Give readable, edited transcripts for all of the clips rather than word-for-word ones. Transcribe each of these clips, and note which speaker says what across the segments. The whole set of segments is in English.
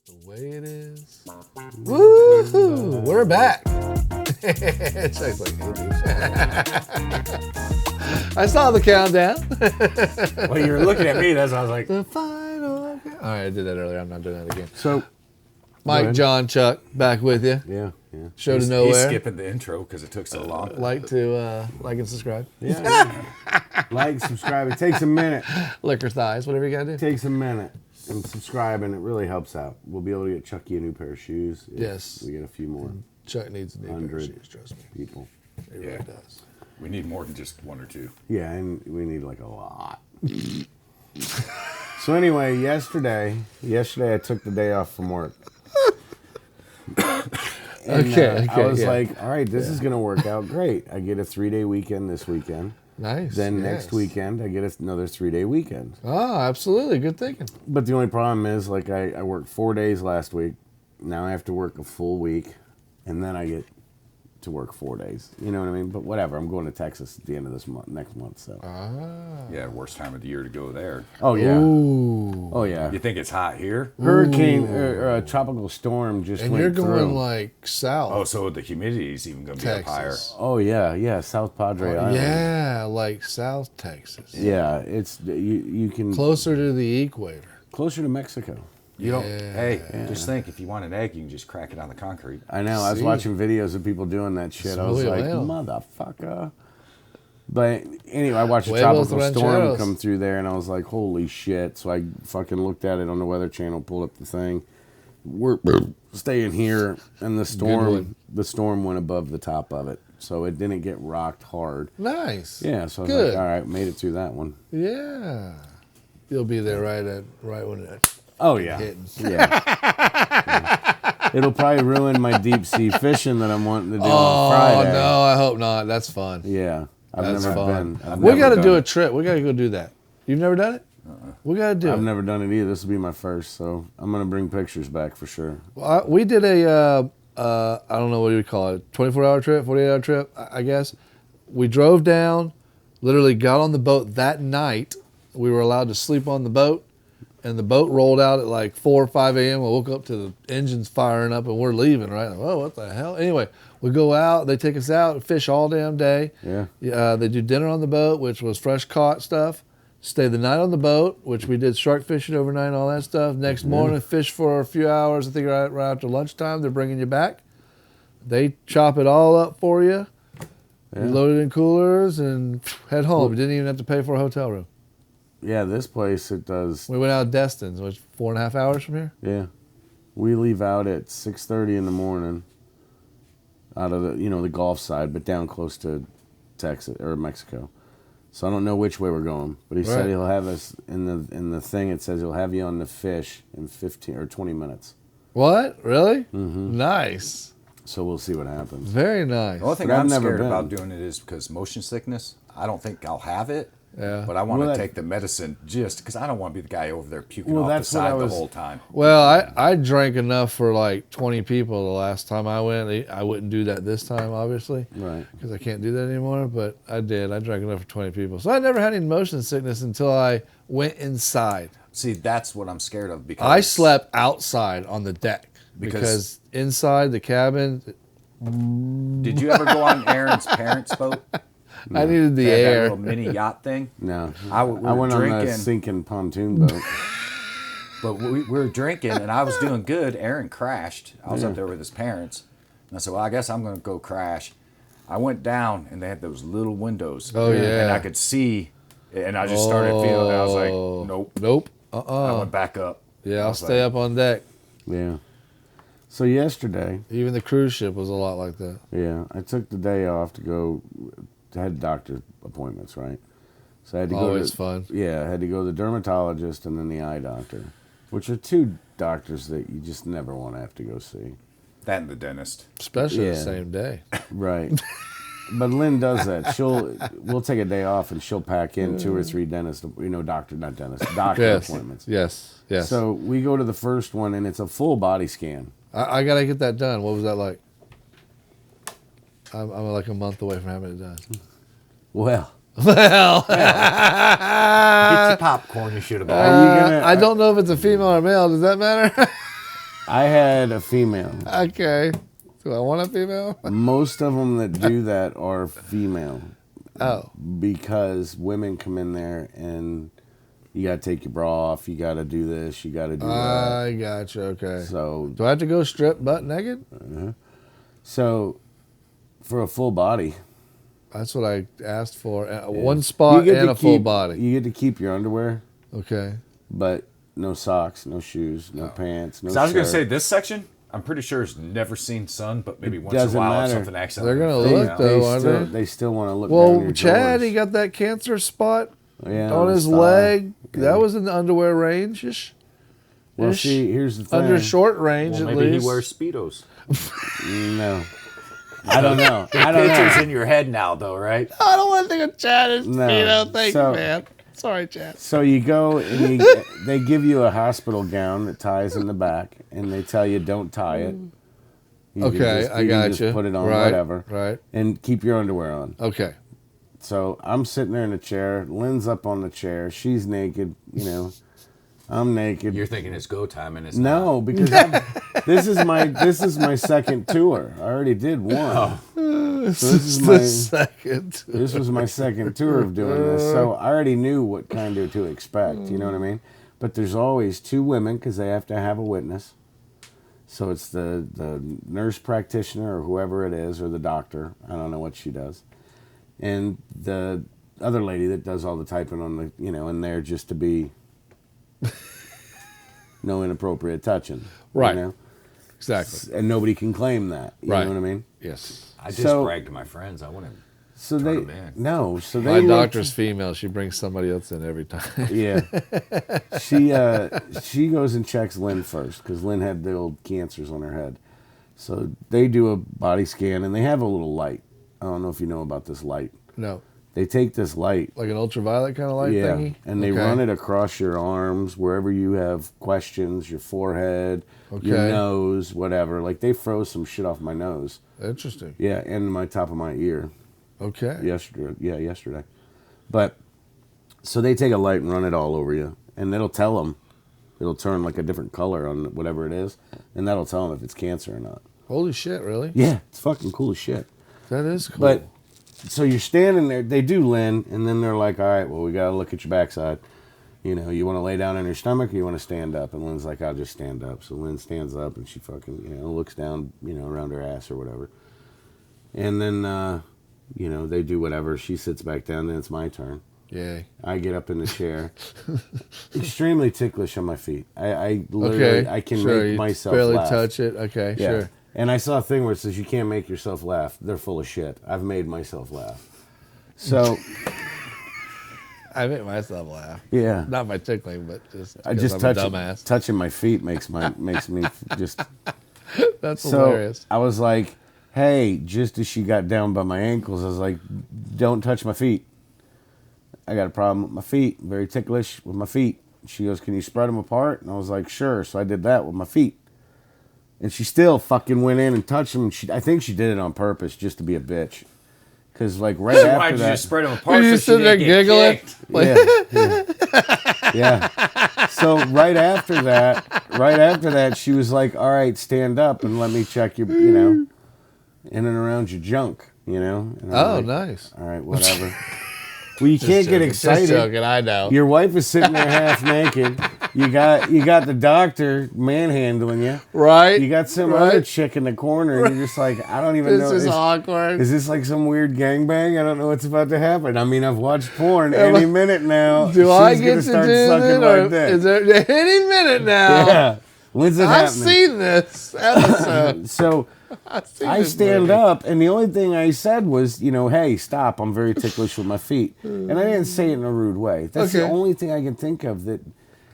Speaker 1: The way it is. Woo! We're back. Chuck's like, hey, dude. I saw the countdown.
Speaker 2: Well, you were looking at me. That's why I was like,
Speaker 1: The final. All right, I did that earlier. I'm not doing that again.
Speaker 2: so.
Speaker 1: Mike, John, Chuck, back with you.
Speaker 2: Yeah.
Speaker 1: Show to
Speaker 3: He's
Speaker 1: nowhere.
Speaker 3: skipping the intro because it took so long.
Speaker 1: Like and subscribe.
Speaker 2: Yeah. Like, subscribe. It takes a minute.
Speaker 1: Lick your thighs, whatever you gotta do.
Speaker 2: It takes a minute. And subscribe, and it really helps out. We'll be able to get Chucky a new pair of shoes. If
Speaker 1: Yes.
Speaker 2: we get a few more
Speaker 1: Chuck needs a new pair of
Speaker 2: 100
Speaker 1: shoes, trust me.
Speaker 2: people.
Speaker 1: He really does.
Speaker 3: We need more than just one or two.
Speaker 2: Yeah, and we need like a lot. So anyway, yesterday I took the day off from work. And,
Speaker 1: Okay,
Speaker 2: I was
Speaker 1: yeah.
Speaker 2: like, all right, this is going to work out great. I get a 3-day weekend this weekend.
Speaker 1: Nice.
Speaker 2: Then
Speaker 1: yes.
Speaker 2: next weekend, I get another 3-day weekend.
Speaker 1: Oh, absolutely. Good thinking.
Speaker 2: But the only problem is, like, I worked 4 days last week. Now I have to work a full week, and then I get to work 4 days. You know what I mean? But whatever. I'm going to Texas at the end of this month, next month. So.
Speaker 3: Yeah, worst time of the year to go there.
Speaker 2: Oh yeah.
Speaker 1: Ooh.
Speaker 2: Oh yeah.
Speaker 3: You think it's hot here?
Speaker 2: Hurricane or a tropical storm just
Speaker 1: And
Speaker 2: went
Speaker 1: you're going
Speaker 2: through.
Speaker 1: like south.
Speaker 3: Oh, so the humidity is even going to be up higher.
Speaker 1: Texas.
Speaker 2: Oh yeah, South Padre Island.
Speaker 1: Yeah, like South Texas.
Speaker 2: Yeah, it's you can
Speaker 1: Closer to the equator.
Speaker 2: closer to Mexico.
Speaker 3: You don't.
Speaker 1: Yeah.
Speaker 3: Hey, just think, if you want an egg, you can just crack it on the concrete.
Speaker 2: I know. I was
Speaker 1: See?
Speaker 2: watching videos of people doing that shit. I was
Speaker 1: Muy
Speaker 2: like,
Speaker 1: well.
Speaker 2: motherfucker. But anyway, I watched a
Speaker 1: Huevos
Speaker 2: tropical storm
Speaker 1: rancheros.
Speaker 2: come through there, and I was like, holy shit. So I fucking looked at it on the Weather Channel, pulled up the thing. We're staying here, and the storm went above the top of it. So it didn't get rocked hard.
Speaker 1: Nice.
Speaker 2: Yeah, so I was
Speaker 1: Good.
Speaker 2: like, all right, made it through that one.
Speaker 1: Yeah. You'll be there right when it
Speaker 2: Oh, yeah.
Speaker 1: hits.
Speaker 2: Yeah. It'll probably ruin my deep sea fishing that I'm wanting to do on
Speaker 1: Oh,
Speaker 2: Friday.
Speaker 1: no, I hope not. That's fun.
Speaker 2: Yeah. I've
Speaker 1: That's
Speaker 2: never
Speaker 1: fun.
Speaker 2: been. I've
Speaker 1: We
Speaker 2: never
Speaker 1: got to
Speaker 2: done
Speaker 1: do
Speaker 2: it.
Speaker 1: a trip. We got to go do that. You've never done it? We got to do
Speaker 2: I've
Speaker 1: it.
Speaker 2: never done it either. This will be my first, so I'm going to bring pictures back for sure.
Speaker 1: Well, we did a, I don't know what you would call it, 24-hour trip, 48-hour trip, I guess. We drove down, literally got on the boat that night. We were allowed to sleep on the boat, and the boat rolled out at like 4 or 5 a.m. We woke up to the engines firing up, and we're leaving, right? Like, oh, what the hell? Anyway, we go out. They take us out, fish all damn day.
Speaker 2: Yeah.
Speaker 1: They do dinner on the boat, which was fresh caught stuff. Stay the night on the boat, which we did shark fishing overnight and all that stuff. Next morning, fish for a few hours. I think right after lunchtime, they're bringing you back. They chop it all up for you. You load it in coolers and head home. You didn't even have to pay for a hotel room.
Speaker 2: Yeah, this place, it does.
Speaker 1: We went out of Destin's, which 4.5 hours from here.
Speaker 2: Yeah. We leave out at 6:30 in the morning out of the Gulf side, but down close to Texas or Mexico. So I don't know which way we're going, but he said
Speaker 1: Right.
Speaker 2: he'll have us in the thing. It says he'll have you on the fish in 15 or 20 minutes.
Speaker 1: What? Really? Mm-hmm. Nice.
Speaker 2: So we'll see what happens.
Speaker 1: Very nice.
Speaker 3: The only thing
Speaker 2: But I've
Speaker 3: I'm
Speaker 2: never
Speaker 3: scared
Speaker 2: been.
Speaker 3: about doing it is because motion sickness. I don't think I'll have it.
Speaker 1: Yeah.
Speaker 3: But I want
Speaker 2: Well,
Speaker 3: to
Speaker 2: that-
Speaker 3: take the medicine just because I don't want to be the guy over there puking
Speaker 2: Well,
Speaker 3: off the
Speaker 2: that's what I
Speaker 3: side the
Speaker 2: was-
Speaker 3: whole time.
Speaker 1: Well, I drank enough for like 20 people the last time I went. I wouldn't do that this time, obviously.
Speaker 2: Right.
Speaker 1: Because I can't do that anymore, but I did. I drank enough for 20 people. So I never had any motion sickness until I went inside.
Speaker 3: See, that's what I'm scared of because
Speaker 1: I slept outside on the deck because inside the cabin,
Speaker 3: Did you ever go on Aaron's parents' boat?
Speaker 1: I needed the
Speaker 3: They had that
Speaker 1: air.
Speaker 3: little mini yacht thing.
Speaker 2: No.
Speaker 3: I
Speaker 2: I went on a sinking pontoon boat.
Speaker 3: But we were drinking, and I was doing good. Aaron crashed. I was up there with his parents. And I said, well, I guess I'm going to go crash. I went down, and they had those little windows.
Speaker 1: Oh, yeah.
Speaker 3: And I could see, and I just started feeling it. I was like, nope.
Speaker 1: Nope.
Speaker 3: I went back up.
Speaker 1: Yeah,
Speaker 3: I
Speaker 1: I'll
Speaker 3: was
Speaker 1: stay
Speaker 3: like,
Speaker 1: up on deck.
Speaker 2: Yeah. So yesterday,
Speaker 1: Even the cruise ship was a lot like that.
Speaker 2: yeah, I took the day off to go. I had doctor appointments, right? So I had to go.
Speaker 1: Always
Speaker 2: to,
Speaker 1: fun.
Speaker 2: Yeah, I had to go to the dermatologist and then the eye doctor, which are two doctors that you just never want to have to go see.
Speaker 3: That and the dentist.
Speaker 1: Especially the
Speaker 2: Yeah.
Speaker 1: same day.
Speaker 2: Right. But Lynn does that. We'll take a day off and she'll pack in 2 or 3 doctor
Speaker 1: Yes.
Speaker 2: appointments.
Speaker 1: Yes. Yes.
Speaker 2: So we go to the first one and it's a full body scan.
Speaker 1: I got to get that done. What was that like? I'm like a month away from having it done.
Speaker 2: Well,
Speaker 1: Well,
Speaker 3: Get your popcorn, you should have bought.
Speaker 2: Are you gonna-
Speaker 1: I don't know if it's a female or male. Does that matter?
Speaker 2: I had a female.
Speaker 1: Okay. Do I want a female?
Speaker 2: Most of them that do that are female
Speaker 1: Oh.
Speaker 2: because women come in there and you got to take your bra off. You got to do this. You got to do that.
Speaker 1: I gotcha. Okay.
Speaker 2: So,
Speaker 1: Do I have to go strip butt naked?
Speaker 2: so for a full body,
Speaker 1: That's what I asked for. One spot
Speaker 2: you get
Speaker 1: and
Speaker 2: to
Speaker 1: a full
Speaker 2: keep-
Speaker 1: body.
Speaker 2: You get to keep your underwear,
Speaker 1: Okay.
Speaker 2: but no socks, no shoes, no pants, no.
Speaker 3: So I was going to
Speaker 2: shirt.
Speaker 3: say this section, I'm pretty sure has never seen sun, but maybe once in a
Speaker 2: doesn't
Speaker 3: while if
Speaker 2: matter.
Speaker 3: something accidentally.
Speaker 1: They're gonna
Speaker 3: falls
Speaker 1: look,
Speaker 3: out.
Speaker 1: though. aren't they?
Speaker 2: They still want to look. down
Speaker 1: Well,
Speaker 2: your
Speaker 1: Chad,
Speaker 2: drawers.
Speaker 1: he got that cancer spot
Speaker 2: Yeah,
Speaker 1: on his
Speaker 2: thigh.
Speaker 1: leg.
Speaker 2: Yeah.
Speaker 1: That was in the underwear range ish.
Speaker 2: Well,
Speaker 1: ish.
Speaker 2: see, here's the thing.
Speaker 1: Under short range
Speaker 3: Well,
Speaker 1: at
Speaker 3: maybe
Speaker 1: least.
Speaker 3: he wears Speedos.
Speaker 2: No, I don't know. I don't
Speaker 3: Pictures
Speaker 2: know.
Speaker 3: in your head now, though, right?
Speaker 1: I don't want to think of Chad as
Speaker 2: No.
Speaker 1: Speedo. Thank
Speaker 2: So-
Speaker 1: you, man. Sorry, Chad.
Speaker 2: So you go and they give you a hospital gown that ties in the back, and they tell you don't tie it. You can
Speaker 1: Okay,
Speaker 2: just-
Speaker 1: I
Speaker 2: you can
Speaker 1: got
Speaker 2: just
Speaker 1: you.
Speaker 2: Put it on,
Speaker 1: Right,
Speaker 2: whatever,
Speaker 1: right.
Speaker 2: and keep your underwear on.
Speaker 1: Okay.
Speaker 2: So I'm sitting there in a chair. Lynn's up on the chair. She's naked. You know, I'm naked.
Speaker 3: You're thinking it's go time, and it's
Speaker 2: No, because this is my second tour. I already did one. So this is
Speaker 1: the
Speaker 2: my
Speaker 1: second.
Speaker 2: this was my second tour of doing this, so I already knew what kind of to expect. You know what I mean? But there's always two women because they have to have a witness. So it's the nurse practitioner or whoever it is, or the doctor. I don't know what she does, and the other lady that does all the typing on the in there just to be no inappropriate touching.
Speaker 1: Right.
Speaker 2: You know?
Speaker 1: Exactly.
Speaker 2: And nobody can claim that. You
Speaker 1: Right.
Speaker 2: know what I mean?
Speaker 1: Yes.
Speaker 3: I just
Speaker 2: So-
Speaker 3: bragged to my friends. I wouldn't.
Speaker 2: So
Speaker 3: Turn
Speaker 2: they
Speaker 3: 'em in.
Speaker 2: no. So they
Speaker 1: My
Speaker 2: looked-
Speaker 1: doctor's female. She brings somebody else in every time.
Speaker 2: Yeah. She goes and checks Lynn first because Lynn had the old cancers on her head. So they do a body scan and they have a little light. I don't know if you know about this light.
Speaker 1: No.
Speaker 2: They take this light,
Speaker 1: Like an ultraviolet kind of light
Speaker 2: yeah,
Speaker 1: thingy?
Speaker 2: and they
Speaker 1: Okay.
Speaker 2: run it across your arms wherever you have questions, your forehead, your
Speaker 1: Okay.
Speaker 2: nose, whatever. Like they froze some shit off my nose.
Speaker 1: Interesting.
Speaker 2: Yeah, and my top of my ear.
Speaker 1: Okay.
Speaker 2: Yesterday. But so they take a light and run it all over you, and it'll tell them. It'll turn like a different color on whatever it is, and that'll tell them if it's cancer or not.
Speaker 1: Holy shit, really?
Speaker 2: Yeah, it's fucking cool as shit.
Speaker 1: That is cool.
Speaker 2: But so you're standing there. They do Lynn, and then they're like, "All right, well, we got to look at your backside. You know, you want to lay down on your stomach, or you want to stand up?" And Lynn's like, "I'll just stand up." So Lynn stands up, and she fucking looks down, around her ass or whatever, and then. They do whatever. She sits back down, then it's my turn.
Speaker 1: Yay.
Speaker 2: I get up in the chair. Extremely ticklish on my feet. I literally,
Speaker 1: Okay.
Speaker 2: I can
Speaker 1: sure,
Speaker 2: make
Speaker 1: you
Speaker 2: myself
Speaker 1: barely
Speaker 2: laugh.
Speaker 1: touch it. Okay,
Speaker 2: Yeah.
Speaker 1: sure.
Speaker 2: And I saw a thing where it says you can't make yourself laugh. They're full of shit. I've made myself laugh. So,
Speaker 1: I make myself laugh.
Speaker 2: yeah.
Speaker 1: Not by tickling, but just
Speaker 2: I
Speaker 1: 'cause
Speaker 2: just
Speaker 1: I'm
Speaker 2: touch
Speaker 1: a dumbass.
Speaker 2: touching my feet makes me just
Speaker 1: That's
Speaker 2: so
Speaker 1: hilarious.
Speaker 2: I was like, hey, just as she got down by my ankles, I was like, don't touch my feet. I got a problem with my feet. Very ticklish with my feet. She goes, can you spread them apart? And I was like, sure. So I did that with my feet. And she still fucking went in and touched them. I think she did it on purpose just to be a bitch. Because, like, right
Speaker 3: Why
Speaker 2: after
Speaker 3: did you
Speaker 2: that...
Speaker 3: just spread them apart?
Speaker 1: You
Speaker 3: So
Speaker 1: sitting there
Speaker 3: she didn't get
Speaker 1: giggling?
Speaker 3: kicked?
Speaker 2: Yeah. So right after that, she was like, all right, stand up and let me check your, in and around your junk, And I'm
Speaker 1: Oh,
Speaker 2: like,
Speaker 1: nice.
Speaker 2: all right, whatever. Well, you can't get
Speaker 1: Just
Speaker 2: excited.
Speaker 1: joking, I know.
Speaker 2: Your wife is sitting there half naked. You got the doctor manhandling you.
Speaker 1: right?
Speaker 2: You got some
Speaker 1: right?
Speaker 2: other chick in the corner, and you're just like, I don't even know.
Speaker 1: This is awkward.
Speaker 2: Is this like some weird gangbang? I don't know what's about to happen. I mean, I've watched porn. Any minute now,
Speaker 1: Do I
Speaker 2: she's
Speaker 1: get
Speaker 2: gonna
Speaker 1: to
Speaker 2: start
Speaker 1: do
Speaker 2: sucking
Speaker 1: it,
Speaker 2: my
Speaker 1: or
Speaker 2: dick.
Speaker 1: is there any minute now?
Speaker 2: Yeah. When's it
Speaker 1: I've
Speaker 2: happening?
Speaker 1: seen this episode.
Speaker 2: So
Speaker 1: I've seen
Speaker 2: I
Speaker 1: this
Speaker 2: stand
Speaker 1: movie.
Speaker 2: up, and the only thing I said was, hey, stop. I'm very ticklish with my feet. And I didn't say it in a rude way. That's the
Speaker 1: Okay.
Speaker 2: only thing I can think of that.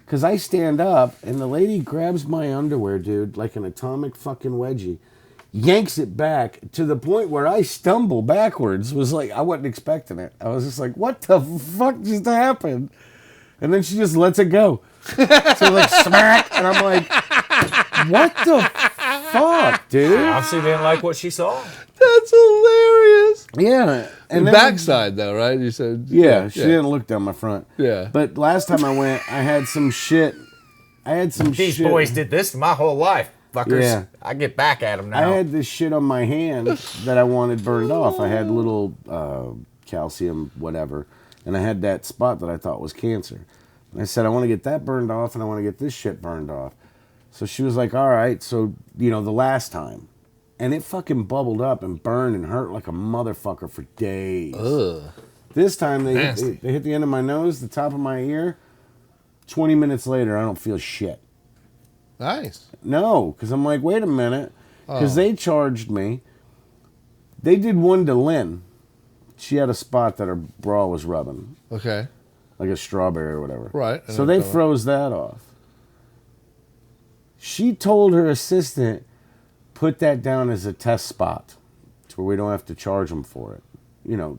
Speaker 2: Because I stand up, and the lady grabs my underwear, dude, like an atomic fucking wedgie, yanks it back to the point where I stumble backwards. Was like, I wasn't expecting it. I was just like, what the fuck just happened? And then she just lets it go. So like, smack, and I'm like, what the fuck, dude?
Speaker 3: Obviously didn't like what she saw.
Speaker 1: That's hilarious.
Speaker 2: Yeah. And
Speaker 1: The
Speaker 2: then-
Speaker 1: backside, though, right? You said.
Speaker 2: Yeah, she didn't look down my front.
Speaker 1: Yeah.
Speaker 2: But last time I went, I had some shit.
Speaker 3: These boys did this my whole life. fuckers.
Speaker 2: Yeah.
Speaker 3: I get back at them now.
Speaker 2: I had this shit on my hand that I wanted burned off. I had little calcium, whatever, and I had that spot that I thought was cancer. And I said, I want to get that burned off, and I want to get this shit burned off. So she was like, all right, so, the last time. And it fucking bubbled up and burned and hurt like a motherfucker for days.
Speaker 1: Ugh.
Speaker 2: This time, they
Speaker 1: Nasty.
Speaker 2: hit the end of my nose, the top of my ear. 20 minutes later, I don't feel shit.
Speaker 1: Nice.
Speaker 2: No, because I'm like, wait a minute. Because
Speaker 1: Oh.
Speaker 2: they charged me. They did one to Lynn. She had a spot that her bra was rubbing,
Speaker 1: Okay.
Speaker 2: like a strawberry or whatever.
Speaker 1: Right.
Speaker 2: So they froze that off. She told her assistant, put that down as a test spot to where we don't have to charge them for it.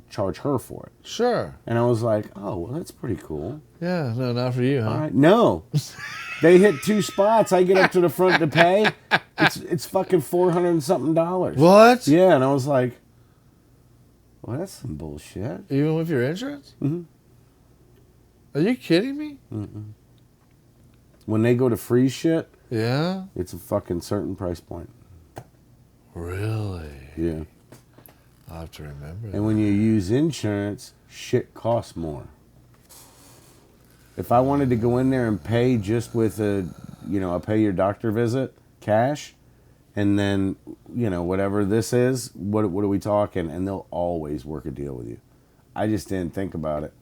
Speaker 2: Charge her for it.
Speaker 1: Sure.
Speaker 2: And I was like, oh, well, that's pretty cool.
Speaker 1: Yeah. No, not for you, huh?
Speaker 2: All right. No. They hit 2 spots. I get up to the front to pay. It's fucking $400 and something.
Speaker 1: What?
Speaker 2: Yeah, and I was like, well, that's some bullshit.
Speaker 1: Even with your insurance?
Speaker 2: Mhm.
Speaker 1: Are you kidding me?
Speaker 2: When they go to free shit,
Speaker 1: Yeah.
Speaker 2: it's a fucking certain price point.
Speaker 1: Really?
Speaker 2: Yeah.
Speaker 1: I'll have to remember that.
Speaker 2: And when you use insurance, shit costs more. If I wanted to go in there and pay just with a pay your doctor visit, cash, and then, whatever this is, what are we talking? And they'll always work a deal with you. I just didn't think about it.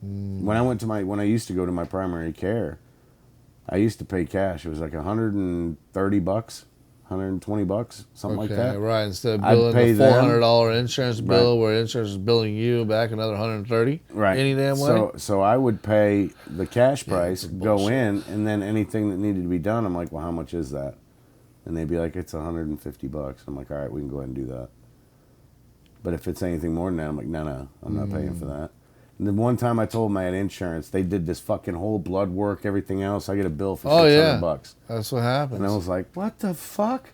Speaker 2: When I used to go to my primary care, I used to pay cash. It was like $130, $120, something like that.
Speaker 1: Right. Instead of
Speaker 2: I'd
Speaker 1: billing
Speaker 2: pay
Speaker 1: the
Speaker 2: them.
Speaker 1: $400 insurance bill, where insurance is billing you back another $130.
Speaker 2: Right.
Speaker 1: Any damn way.
Speaker 2: So I would pay the cash price,
Speaker 1: it's
Speaker 2: go
Speaker 1: bullshit.
Speaker 2: in, and then anything that needed to be done, I'm like, well, how much is that? And they'd be like, it's $150. I'm like, all right, we can go ahead and do that. But if it's anything more than that, I'm like, no, I'm not paying for that. And then one time I told them I had insurance, they did this fucking whole blood work, everything else. I get a bill for $600.
Speaker 1: That's what happens.
Speaker 2: And I was like, what the fuck?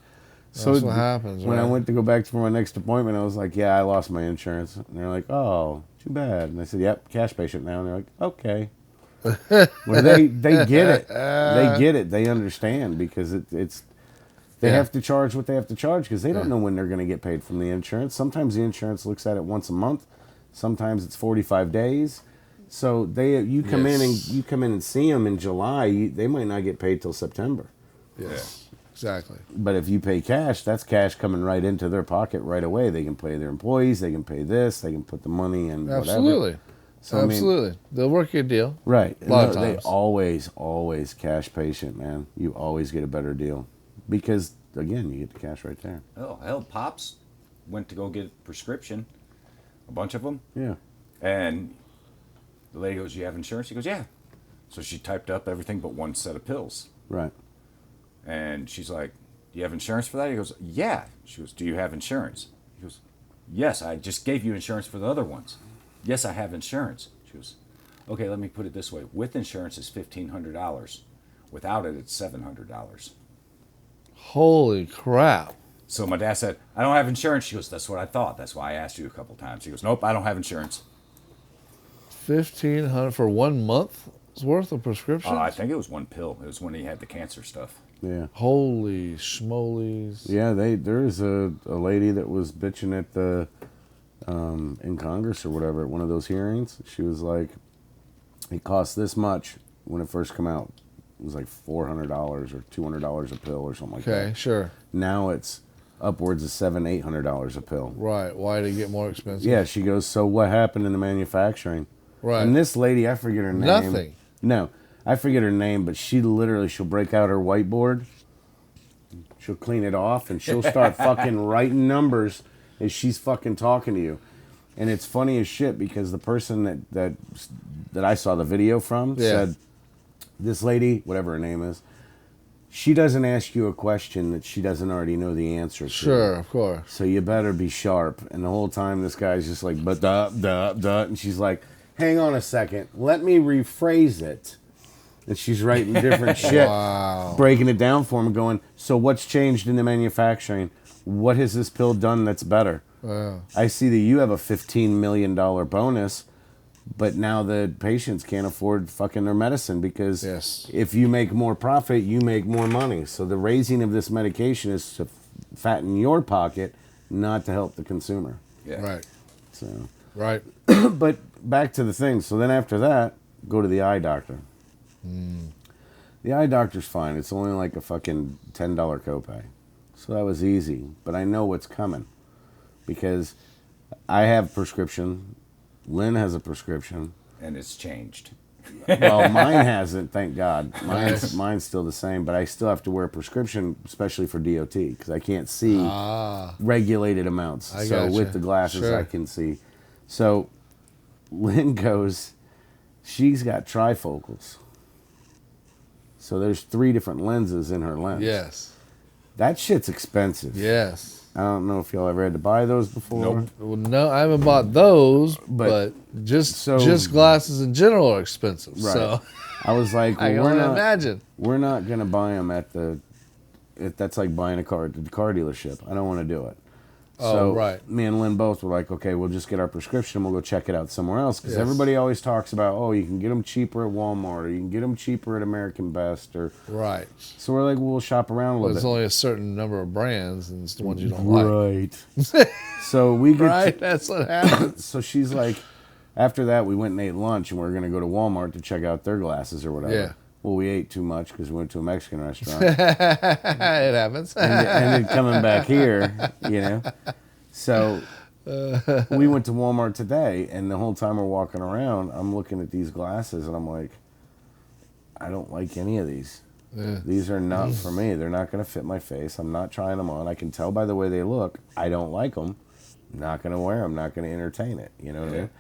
Speaker 1: That's what happens.
Speaker 2: When I
Speaker 1: right?
Speaker 2: went to go back for my next appointment, I was like, yeah, I lost my insurance. And they're like, oh, too bad. And I said, yep, cash patient now. And they're like, okay. Well, they get it. They get it. They understand because they have to charge what they have to charge because they don't know when they're going to get paid from the insurance. Sometimes the insurance looks at it once a month. Sometimes it's 45 days. So you come in and see them in July. They might not get paid till September.
Speaker 1: Yes. Exactly.
Speaker 2: But if you pay cash, that's cash coming right into their pocket right away. They can pay their employees. They can pay this. They can put the money in
Speaker 1: Absolutely.
Speaker 2: whatever. So,
Speaker 1: Absolutely. They'll work you a deal.
Speaker 2: Right.
Speaker 1: A lot of
Speaker 2: They
Speaker 1: times.
Speaker 2: always cash patient, man. You always get a better deal. Because, again, you get the cash right there.
Speaker 3: Oh, hell, Pops went to go get a prescription, a bunch of them,
Speaker 2: Yeah.
Speaker 3: and the lady goes, you have insurance? He goes, yeah. So she typed up everything but one set of pills.
Speaker 2: Right.
Speaker 3: And she's like, do you have insurance for that? He goes, yeah. She goes, do you have insurance? He goes, yes, I just gave you insurance for the other ones. Yes, I have insurance. She goes, okay, let me put it this way. With insurance, it's $1,500. Without it, it's $700.
Speaker 1: Holy crap.
Speaker 3: So my dad said, I don't have insurance. She goes, that's what I thought. That's why I asked you a couple times. He goes, nope, I don't have insurance.
Speaker 1: $1,500 for 1 month's worth of prescriptions?
Speaker 3: I think it was one pill. It was when he had the cancer stuff.
Speaker 2: Yeah.
Speaker 1: Holy schmolies.
Speaker 2: Yeah, there's a lady that was bitching at the in Congress or whatever at one of those hearings. She was like, it cost this much when it first came out. It was like $400 or $200 a pill or something like that.
Speaker 1: Okay, sure.
Speaker 2: Now it's upwards of $700-800 a pill.
Speaker 1: Right. Why did it get more expensive?
Speaker 2: Yeah, she goes, so what happened in the manufacturing?
Speaker 1: Right.
Speaker 2: And this lady, I forget her name.
Speaker 1: Nothing.
Speaker 2: No, I forget her name, but she'll break out her whiteboard. She'll clean it off and she'll start fucking writing numbers as she's fucking talking to you. And it's funny as shit because the person that I saw the video from said, this lady, whatever her name is, she doesn't ask you a question that she doesn't already know the answer to.
Speaker 1: Sure, of course.
Speaker 2: So you better be sharp. And the whole time this guy's just like, but duh, duh, duh. And she's like, hang on a second. Let me rephrase it. And she's writing different shit.
Speaker 1: Wow.
Speaker 2: Breaking it down for him and going, so what's changed in the manufacturing? What has this pill done that's better?
Speaker 1: Wow.
Speaker 2: I see that you have a $15 million bonus. But now the patients can't afford fucking their medicine because
Speaker 1: Yes.
Speaker 2: if you make more profit, you make more money. So the raising of this medication is to fatten your pocket, not to help the consumer.
Speaker 3: Yeah.
Speaker 1: Right.
Speaker 2: So,
Speaker 1: Right.
Speaker 2: but back to the thing. So then after that, go to the eye doctor. The eye doctor's fine. It's only like a fucking $10 copay. So that was easy. But I know what's coming because I have prescription. Lynn has a prescription.
Speaker 3: And it's changed.
Speaker 2: Well, mine hasn't, thank God.
Speaker 1: Nice.
Speaker 2: Mine's still the same, but I still have to wear a prescription, especially for DOT, because I can't see regulated amounts.
Speaker 1: I
Speaker 2: So
Speaker 1: gotcha.
Speaker 2: with the glasses,
Speaker 1: Sure.
Speaker 2: I can see. So Lynn goes, she's got trifocals. So there's 3 different lenses in her lens.
Speaker 1: Yes.
Speaker 2: That shit's expensive.
Speaker 1: Yes.
Speaker 2: I don't know if y'all ever had to buy those before.
Speaker 3: Nope.
Speaker 1: Well, no, I haven't bought those,
Speaker 2: But-
Speaker 1: but just
Speaker 2: so-
Speaker 1: glasses in general are expensive.
Speaker 2: Right.
Speaker 1: So
Speaker 2: I was like,
Speaker 1: I
Speaker 2: well,
Speaker 1: can only imagine.
Speaker 2: we're not gonna buy them at the. That's like buying a car at the car dealership. I don't want to do it.
Speaker 1: Oh,
Speaker 2: So
Speaker 1: right.
Speaker 2: me and Lynn both were like, okay, we'll just get our prescription. We'll go check it out somewhere else because
Speaker 1: Yes.
Speaker 2: everybody always talks about, oh, you can get them cheaper at Walmart or you can get them cheaper at American Best or.
Speaker 1: Right.
Speaker 2: So we're like, well, we'll shop around a
Speaker 1: But
Speaker 2: little
Speaker 1: it's
Speaker 2: bit.
Speaker 1: only a certain number of brands, and it's the ones you don't like.
Speaker 2: Right. So we get.
Speaker 1: Right. That's what happens.
Speaker 2: So she's like, after that, we went and ate lunch, and we are going to go to Walmart to check out their glasses or whatever.
Speaker 1: Yeah.
Speaker 2: Well, we ate too much because we went to a Mexican restaurant.
Speaker 1: It happens.
Speaker 2: and ended coming back here, you know. So we went to Walmart today, and the whole time we're walking around, I'm looking at these glasses, and I'm like, I don't like any of these.
Speaker 1: Yeah.
Speaker 2: These are not for me. They're not going to fit my face. I'm not trying them on. I can tell by the way they look. I don't like them. Not going to wear them. Not going to entertain it. You know what I mean?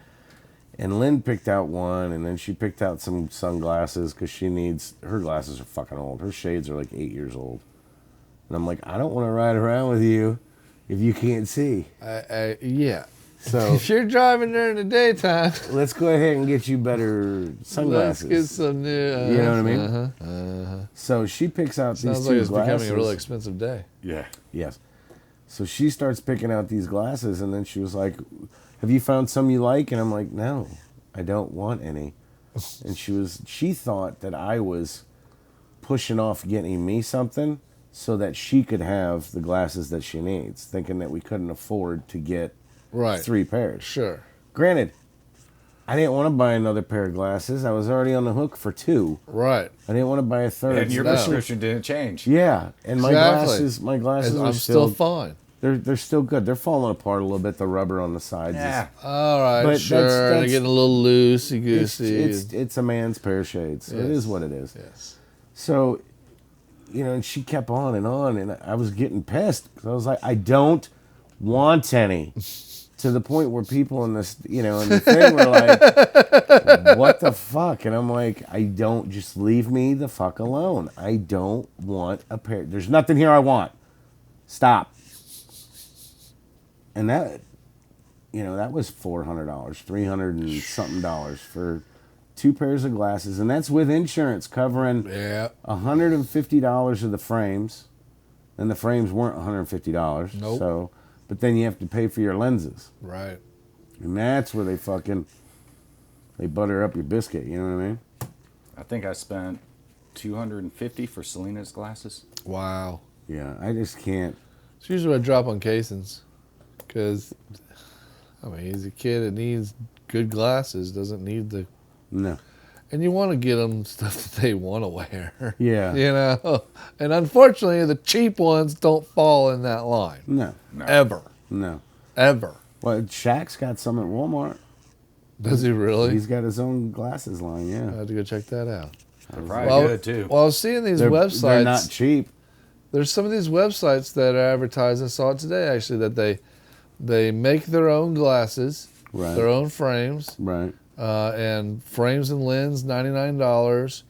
Speaker 2: And Lynn picked out one, and then she picked out some sunglasses because she needs, her glasses are fucking old. Her shades are like 8 years old. And I'm like, I don't want to ride around with you if you can't see.
Speaker 1: Yeah.
Speaker 2: So
Speaker 1: If you're driving during the daytime,
Speaker 2: let's go ahead and get you better sunglasses.
Speaker 1: let's get some new.
Speaker 2: You know what I mean? So she picks out
Speaker 1: Sounds
Speaker 2: these
Speaker 1: like
Speaker 2: two
Speaker 1: it's
Speaker 2: glasses.
Speaker 1: becoming a really expensive day.
Speaker 3: Yeah.
Speaker 2: Yes. So she starts picking out these glasses, and then she was like, have you found some you like? And I'm like, no, I don't want any. And she thought that I was pushing off getting me something so that she could have the glasses that she needs, thinking that we couldn't afford to get
Speaker 1: Right.
Speaker 2: 3 pairs.
Speaker 1: Sure.
Speaker 2: Granted, I didn't want to buy another pair of glasses. I was already on the hook for 2.
Speaker 1: Right.
Speaker 2: I didn't want to buy a third.
Speaker 3: And your
Speaker 1: No.
Speaker 3: prescription didn't change.
Speaker 2: Yeah, and my
Speaker 1: Exactly.
Speaker 2: glasses
Speaker 1: I'm
Speaker 2: are
Speaker 1: still fine.
Speaker 2: they're still good. They're falling apart a little bit. The rubber on the sides.
Speaker 3: Yeah.
Speaker 1: All right,
Speaker 2: But
Speaker 1: sure. They're
Speaker 2: that's-
Speaker 1: getting a little loosey
Speaker 2: It's,
Speaker 1: goosey.
Speaker 2: it's a man's pair of shades. So It
Speaker 1: Yes.
Speaker 2: is what it is.
Speaker 1: Yes.
Speaker 2: So, and she kept on, and I was getting pissed because I was like, I don't want any. To the point where people in this, in the thing were like, what the fuck? And I'm like, I don't, just leave me the fuck alone. I don't want a pair. There's nothing here I want. Stop. And that, that was $400, $300 and something dollars for 2 pairs of glasses. And that's with insurance covering
Speaker 1: Yeah.
Speaker 2: $150 of the frames. And the frames weren't $150.
Speaker 1: Nope.
Speaker 2: So, but then you have to pay for your lenses.
Speaker 1: Right.
Speaker 2: And that's where they butter up your biscuit, you know what I mean?
Speaker 3: I think I spent $250 for Selena's glasses.
Speaker 1: Wow.
Speaker 2: Yeah, I just can't.
Speaker 1: It's usually what I drop on Cason's, because he's a kid that needs good glasses, doesn't need the.
Speaker 2: No.
Speaker 1: And you want to get them stuff that they want to wear.
Speaker 2: Yeah.
Speaker 1: And unfortunately, the cheap ones don't fall in that line.
Speaker 2: No.
Speaker 3: No.
Speaker 1: Ever.
Speaker 2: No.
Speaker 1: Ever.
Speaker 2: Well, Shaq's got some at Walmart.
Speaker 1: Does he really?
Speaker 2: He's got his own glasses line,
Speaker 1: I
Speaker 2: yeah.
Speaker 1: have to go check that out.
Speaker 3: They're probably good too.
Speaker 1: Well, I was seeing these
Speaker 2: They're
Speaker 1: websites.
Speaker 2: not cheap.
Speaker 1: There's some of these websites that are advertising. I saw it today, actually, that they make their own glasses,
Speaker 2: Right.
Speaker 1: their own frames,
Speaker 2: Right.
Speaker 1: and frames and lens, $99.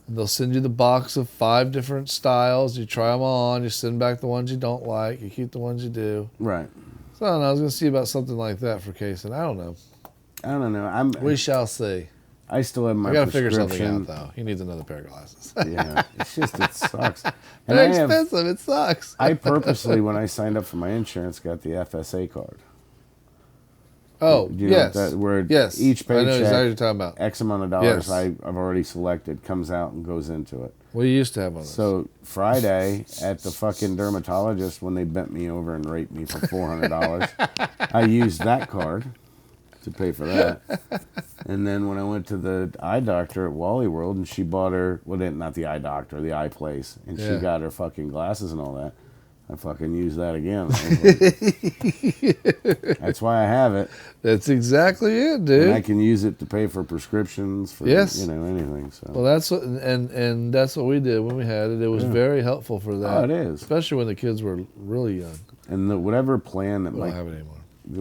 Speaker 1: And they'll send you the box of 5 different styles. You try them on. You send back the ones you don't like. You keep the ones you do.
Speaker 2: Right.
Speaker 1: So I don't know. I was going to see about something like that for Kaysen. I don't know.
Speaker 2: I don't know.
Speaker 1: We shall see.
Speaker 2: I still have my
Speaker 1: I got to figure
Speaker 2: prescription.
Speaker 1: something out, though. He needs another pair of glasses.
Speaker 2: Yeah. It's just, it sucks. And
Speaker 1: They're
Speaker 2: I have,
Speaker 1: expensive. It sucks.
Speaker 2: I purposely, when I signed up for my insurance, got the FSA card.
Speaker 1: Oh,
Speaker 2: Do you know what
Speaker 1: yes.
Speaker 2: where
Speaker 1: Yes.
Speaker 2: each
Speaker 1: I know exactly what
Speaker 2: paycheck,
Speaker 1: you're talking about.
Speaker 2: X amount of dollars
Speaker 1: Yes.
Speaker 2: I've already selected comes out and goes into it.
Speaker 1: We used to have one of those.
Speaker 2: So Friday at the fucking dermatologist, when they bent me over and raped me for $400, I used that card to pay for that. And then when I went to the eye doctor at Wally World, and she bought her, well, not the eye doctor, the eye place, and
Speaker 1: Yeah.
Speaker 2: she got her fucking glasses and all that. I fucking used that again. I was like, that's why I have it.
Speaker 1: That's exactly it,
Speaker 2: And I
Speaker 1: dude.
Speaker 2: can use it to pay for prescriptions for
Speaker 1: Yes.
Speaker 2: anything. So
Speaker 1: Well, that's what, and that's what we did when we had it. It was very helpful for that.
Speaker 2: Oh, it is.
Speaker 1: Especially when the kids were really young.
Speaker 2: and whatever plan that
Speaker 1: We don't
Speaker 2: my
Speaker 1: have it anymore.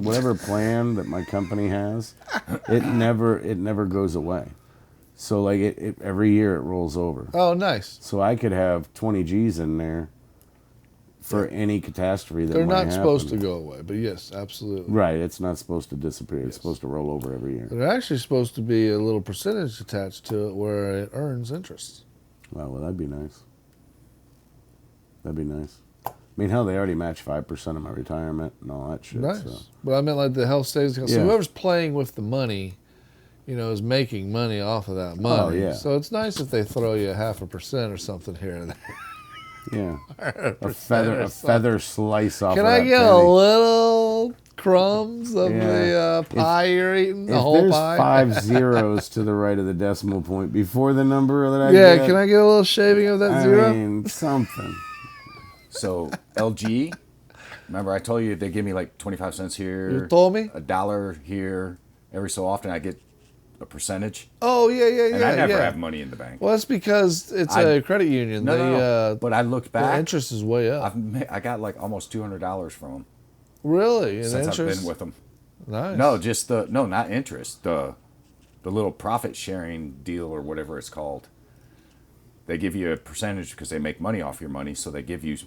Speaker 2: whatever plan that my company has, it never goes away. So like it every year it rolls over.
Speaker 1: Oh, nice.
Speaker 2: So I could have 20 G's in there for any catastrophe that
Speaker 1: They're
Speaker 2: might
Speaker 1: not supposed to
Speaker 2: happen.
Speaker 1: go away, but yes, absolutely.
Speaker 2: Right, it's not supposed to disappear. It's supposed to roll over every year.
Speaker 1: There's actually supposed to be a little percentage attached to it where it earns interest.
Speaker 2: Wow, well that'd be nice. That'd be nice. I mean, hell, they already match 5% of my retirement and all that shit.
Speaker 1: Nice.
Speaker 2: So.
Speaker 1: But I meant like the health savings account. So
Speaker 2: Yeah.
Speaker 1: whoever's playing with the money, is making money off of that money.
Speaker 2: Oh, yeah.
Speaker 1: So it's nice if they throw you 0.5% or something here and there.
Speaker 2: Yeah, a
Speaker 1: Percent or
Speaker 2: feather slice off.
Speaker 1: Can
Speaker 2: of
Speaker 1: I
Speaker 2: that
Speaker 1: get a
Speaker 2: penny.
Speaker 1: little crumbs of
Speaker 2: Yeah.
Speaker 1: the pie you're eating? The
Speaker 2: If
Speaker 1: whole
Speaker 2: there's
Speaker 1: pie?
Speaker 2: 5 zeros to the right of the decimal point before the number that I
Speaker 1: Yeah,
Speaker 2: get,
Speaker 1: can I get a little shaving of that
Speaker 2: I
Speaker 1: zero?
Speaker 2: mean, something.
Speaker 3: So LG, remember I told you they give me like 25 cents here.
Speaker 1: You told me?
Speaker 3: $1 here. Every so often I get a percentage,
Speaker 1: Oh, yeah,
Speaker 3: and I never
Speaker 1: yeah.
Speaker 3: have money in the bank.
Speaker 1: Well, that's because it's
Speaker 3: I-
Speaker 1: a credit union.
Speaker 3: No, no. But I looked
Speaker 1: The
Speaker 3: back.
Speaker 1: interest is way up.
Speaker 3: I got like almost $200 from them
Speaker 1: Really? In
Speaker 3: since
Speaker 1: interest?
Speaker 3: I've been with them.
Speaker 1: Nice.
Speaker 3: No, just not interest. The little profit sharing deal or whatever it's called. They give you a percentage because they make money off your money, so they give you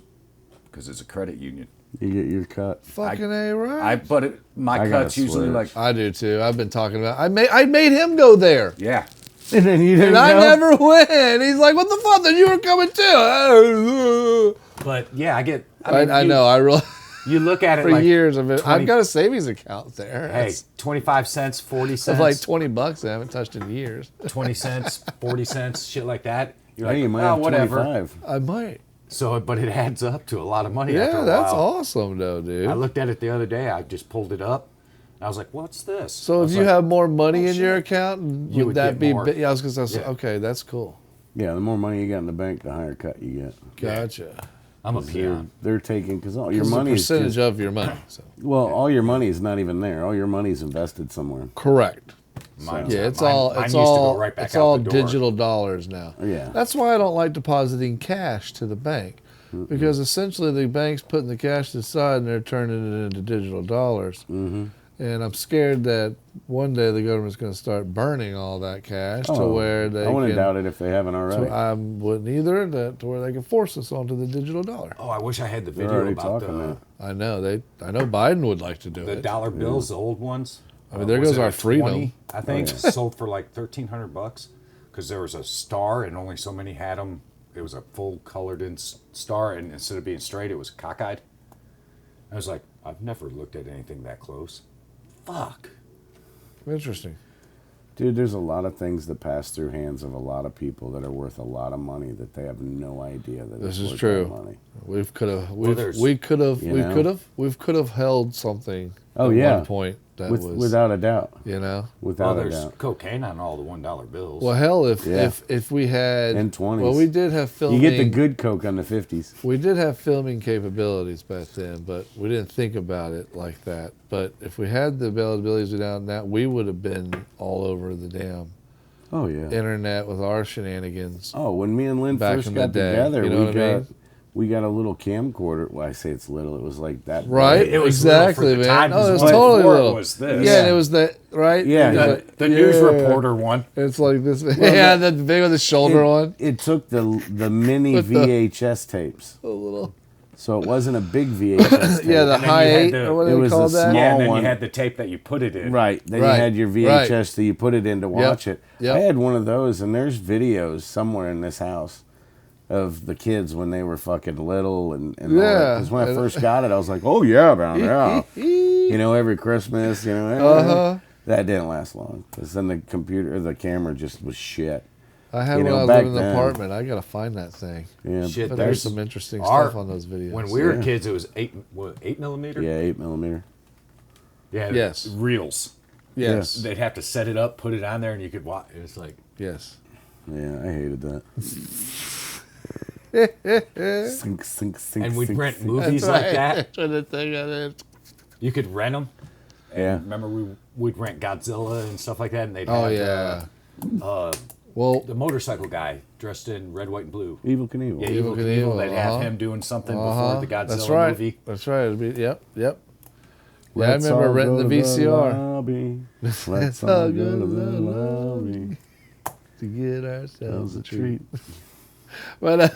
Speaker 3: because it's a credit union.
Speaker 2: You get your cut.
Speaker 1: Fucking A, right?
Speaker 3: My
Speaker 2: I gotta
Speaker 3: cut's usually
Speaker 2: swear.
Speaker 3: like
Speaker 1: I do too. I've been talking about. I made him go there,
Speaker 3: yeah.
Speaker 2: And then you didn't
Speaker 1: and I
Speaker 2: go?
Speaker 1: never went. He's like, "What the fuck? Then you were coming too."
Speaker 3: But yeah,
Speaker 1: I know. I really
Speaker 4: You look at it
Speaker 1: for
Speaker 4: like
Speaker 1: years of it.
Speaker 4: 20
Speaker 1: I've got a savings account there.
Speaker 4: hey,
Speaker 1: It's
Speaker 4: 25 cents, 40
Speaker 1: of
Speaker 4: cents,
Speaker 1: like $20 I haven't touched in years.
Speaker 4: 20 cents, 40 cents, shit like that. You're
Speaker 2: Hey,
Speaker 4: like,
Speaker 2: you might
Speaker 4: oh,
Speaker 2: have
Speaker 4: whatever.
Speaker 2: 25.
Speaker 1: I might.
Speaker 4: So, but it adds up to a lot of money after
Speaker 1: Yeah,
Speaker 4: a
Speaker 1: that's
Speaker 4: while.
Speaker 1: awesome though, dude.
Speaker 4: I looked at it the other day. I just pulled it up. And I was like, what's this?
Speaker 1: So
Speaker 4: I
Speaker 1: if
Speaker 4: was
Speaker 1: you
Speaker 4: like,
Speaker 1: have more money
Speaker 4: oh,
Speaker 1: in your
Speaker 4: shit.
Speaker 1: account,
Speaker 4: You
Speaker 1: would
Speaker 4: would
Speaker 1: that
Speaker 4: get
Speaker 1: be?
Speaker 4: more.
Speaker 1: Yeah, I was gonna say.
Speaker 4: Yeah.
Speaker 1: Okay, that's cool.
Speaker 2: Yeah, the more money you got in the bank, the higher cut you get.
Speaker 1: Gotcha.
Speaker 4: I'm a
Speaker 2: They're,
Speaker 4: peon.
Speaker 2: they're taking because all your
Speaker 1: It's a
Speaker 2: money is
Speaker 1: percentage
Speaker 2: just,
Speaker 1: of your money. So.
Speaker 2: all your money is not even there. All your money is invested somewhere.
Speaker 1: Correct.
Speaker 4: Mine's
Speaker 1: Yeah,
Speaker 4: not.
Speaker 1: it's
Speaker 4: Mine-
Speaker 1: all
Speaker 4: mine
Speaker 1: it's
Speaker 4: used to go
Speaker 1: all
Speaker 4: right back
Speaker 1: it's
Speaker 4: out
Speaker 1: all
Speaker 4: the door.
Speaker 1: digital dollars now.
Speaker 2: Yeah.
Speaker 1: That's why I don't like depositing cash to the bank, because essentially the bank's putting the cash aside and they're turning it into digital dollars. Mm-hmm. And I'm scared that one day the government's going to start burning all that cash to where they
Speaker 2: I wouldn't
Speaker 1: can.
Speaker 2: doubt it if they haven't already.
Speaker 1: So I wouldn't either. That to where they can force us onto the digital dollar.
Speaker 4: Oh, I wish I had the
Speaker 2: They're
Speaker 4: video
Speaker 2: already
Speaker 4: about
Speaker 2: talking
Speaker 4: the,
Speaker 2: now.
Speaker 1: I know I know Biden would like to do
Speaker 4: the
Speaker 1: it.
Speaker 4: dollar bills, the old ones.
Speaker 1: I mean, there
Speaker 4: Was
Speaker 1: goes
Speaker 4: it
Speaker 1: our
Speaker 4: a
Speaker 1: freedom.
Speaker 4: 20, I think
Speaker 2: yeah.
Speaker 4: sold for like $1,300 because there was a star and only so many had them. It was a full colored in star, and instead of being straight, it was cockeyed. I was like, I've never looked at anything that close. Fuck.
Speaker 1: Interesting.
Speaker 2: Dude, there's a lot of things that pass through hands of a lot of people that are worth a lot of money that they have no idea that
Speaker 1: This
Speaker 2: it's
Speaker 1: is
Speaker 2: worth
Speaker 1: true.
Speaker 2: that money.
Speaker 1: We could have
Speaker 4: there's-
Speaker 1: we could have
Speaker 2: You
Speaker 1: we
Speaker 2: know?
Speaker 1: could have held something
Speaker 2: Oh,
Speaker 1: at
Speaker 2: yeah.
Speaker 1: one point that was
Speaker 2: Without a doubt.
Speaker 1: you know.
Speaker 4: Well,
Speaker 2: Without a
Speaker 4: there's
Speaker 2: doubt.
Speaker 4: cocaine on all the $1 bills.
Speaker 1: Well, hell,
Speaker 2: Yeah.
Speaker 1: if we had
Speaker 2: And 20s.
Speaker 1: well, we did have
Speaker 2: You
Speaker 1: filming.
Speaker 2: get the good coke on the 50s.
Speaker 1: We did have filming capabilities back then, but we didn't think about it like that. But if we had the abilities down now, we would have been all over the damn
Speaker 2: Oh, yeah.
Speaker 1: internet with our shenanigans.
Speaker 2: Oh, when me and Lynn
Speaker 1: Back
Speaker 2: first
Speaker 1: in the
Speaker 2: got
Speaker 1: day,
Speaker 2: together,
Speaker 1: you know what I mean?
Speaker 2: we got a little camcorder. Well, I say it's little. It was like that.
Speaker 1: Right?
Speaker 4: It was little for
Speaker 1: exactly,
Speaker 4: the
Speaker 1: man.
Speaker 4: time,
Speaker 1: Oh,
Speaker 4: because
Speaker 1: it was
Speaker 4: what
Speaker 1: totally
Speaker 3: before it
Speaker 1: little.
Speaker 3: was this.
Speaker 1: Yeah, and it was that, right?
Speaker 2: Yeah,
Speaker 1: It was
Speaker 2: the-
Speaker 1: like-
Speaker 4: the news
Speaker 1: yeah.
Speaker 4: reporter one.
Speaker 1: It's like this. Yeah, the big with the shoulder one.
Speaker 2: It took the mini
Speaker 1: With the-
Speaker 2: VHS tapes.
Speaker 1: A little.
Speaker 2: So it wasn't a big VHS tape.
Speaker 1: Yeah, the
Speaker 4: And then
Speaker 1: high
Speaker 4: you had
Speaker 1: 8
Speaker 4: the-
Speaker 1: or what
Speaker 2: it
Speaker 1: do they
Speaker 2: was
Speaker 1: call
Speaker 2: the
Speaker 1: that?
Speaker 2: small-
Speaker 3: Yeah, and then
Speaker 2: one.
Speaker 3: you had the tape that you put it in.
Speaker 2: Right. Then
Speaker 1: Right,
Speaker 2: you had your VHS that you put it in to watch it.
Speaker 1: Yep.
Speaker 2: I had one of those, and there's videos somewhere in this house of the kids when they were fucking little and all that.
Speaker 1: Yeah.
Speaker 2: Because when I first got it, I was like, oh, yeah, man, yeah. every Christmas,
Speaker 1: Uh-huh.
Speaker 2: That didn't last long because then the camera just was shit.
Speaker 1: I had
Speaker 2: You
Speaker 1: when
Speaker 2: know,
Speaker 1: I was
Speaker 2: back
Speaker 1: living in the
Speaker 2: then-
Speaker 1: apartment. I gotta find that thing.
Speaker 2: Yeah,
Speaker 4: Shit,
Speaker 1: But
Speaker 4: there's
Speaker 1: there's some interesting
Speaker 4: our-
Speaker 1: stuff on those videos.
Speaker 4: When we were
Speaker 2: Yeah.
Speaker 4: kids, it was 8 millimeter.
Speaker 2: yeah, 8mm.
Speaker 4: Yeah.
Speaker 1: Yes.
Speaker 4: Reels.
Speaker 1: yes,
Speaker 4: They'd have to set it up, put it on there, and you could watch. It's like
Speaker 1: yes.
Speaker 2: Yeah, I hated that. Sink, sink, sink,
Speaker 4: and we'd
Speaker 2: sink,
Speaker 4: rent
Speaker 2: sink.
Speaker 4: movies like that.
Speaker 1: Trying to think of it.
Speaker 4: You could rent them.
Speaker 2: Yeah.
Speaker 4: Remember, we'd rent Godzilla and stuff like that, and they'd
Speaker 1: Oh
Speaker 4: have
Speaker 1: yeah.
Speaker 4: uh,
Speaker 1: Well,
Speaker 4: the motorcycle guy dressed in red, white, and blue.
Speaker 2: Evil Knievel.
Speaker 4: Yeah,
Speaker 1: Evil
Speaker 4: Evil Knievel.
Speaker 1: Knievel,
Speaker 4: They'd have
Speaker 1: uh-huh.
Speaker 4: him doing something before the Godzilla
Speaker 1: that's right.
Speaker 4: movie.
Speaker 1: That's right. It'd be, yep. Yeah, I
Speaker 2: Let's
Speaker 1: remember
Speaker 2: all
Speaker 1: renting
Speaker 2: go
Speaker 1: the
Speaker 2: to
Speaker 1: VCR
Speaker 2: lobby. Let's all go to the lobby.
Speaker 1: to get ourselves a
Speaker 2: a
Speaker 1: treat.
Speaker 2: treat.
Speaker 1: But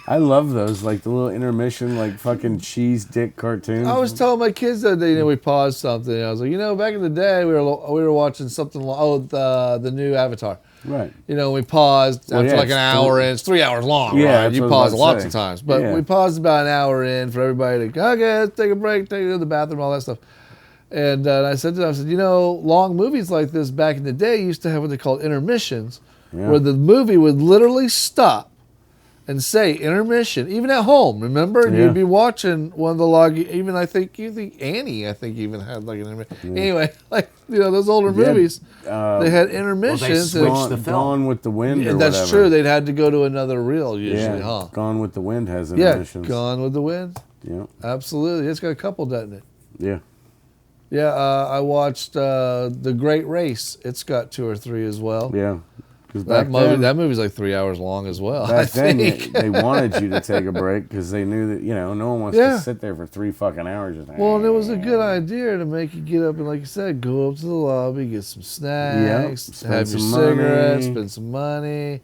Speaker 2: I love those, like the little intermission, like fucking cheese dick cartoons.
Speaker 1: I was telling my kids that day, we paused something. And I was like, back in the day, we were watching something. The new Avatar.
Speaker 2: right.
Speaker 1: We paused
Speaker 2: Well,
Speaker 1: after
Speaker 2: yeah,
Speaker 1: like an
Speaker 2: it's
Speaker 1: hour in. It's 3 hours long.
Speaker 2: Yeah,
Speaker 1: right?
Speaker 2: that's
Speaker 1: You
Speaker 2: what I was
Speaker 1: pause
Speaker 2: about to
Speaker 1: lots
Speaker 2: say.
Speaker 1: of times, but
Speaker 2: Yeah.
Speaker 1: we paused about an hour in for everybody to okay, let's take a break, take it to the bathroom, all that stuff. And I said to them, I said, long movies like this back in the day used to have what they called intermissions,
Speaker 2: Yeah.
Speaker 1: where the movie would literally stop and say intermission, even at home. Remember, and
Speaker 2: Yeah.
Speaker 1: you'd be watching one of the log. Even you think Annie, even had like an intermission. Anyway, like those older
Speaker 2: Yeah,
Speaker 1: movies, they had intermissions.
Speaker 4: switched
Speaker 1: and-
Speaker 4: the film.
Speaker 2: Gone with the Wind.
Speaker 1: yeah,
Speaker 2: or
Speaker 1: that's
Speaker 2: whatever.
Speaker 1: true. They'd had to go to another reel usually,
Speaker 2: Yeah,
Speaker 1: huh?
Speaker 2: Gone with the Wind has
Speaker 1: Yeah,
Speaker 2: intermissions.
Speaker 1: Gone with the Wind.
Speaker 2: Yeah,
Speaker 1: Absolutely, it's got a couple, doesn't it?
Speaker 2: yeah.
Speaker 1: Yeah, I watched The Great Race. It's got 2 or 3 as well.
Speaker 2: Yeah. Because
Speaker 1: That movie's like 3 hours long as well. I
Speaker 2: back then
Speaker 1: think.
Speaker 2: they wanted you to take a break because they knew that no one wants
Speaker 1: Yeah.
Speaker 2: to sit there for 3 fucking hours. Just,
Speaker 1: Well, and it was a good idea to make you get up and, like you said, go up to the lobby, get some snacks,
Speaker 2: spend
Speaker 1: have your
Speaker 2: some
Speaker 1: cigarettes,
Speaker 2: money.
Speaker 1: spend some money,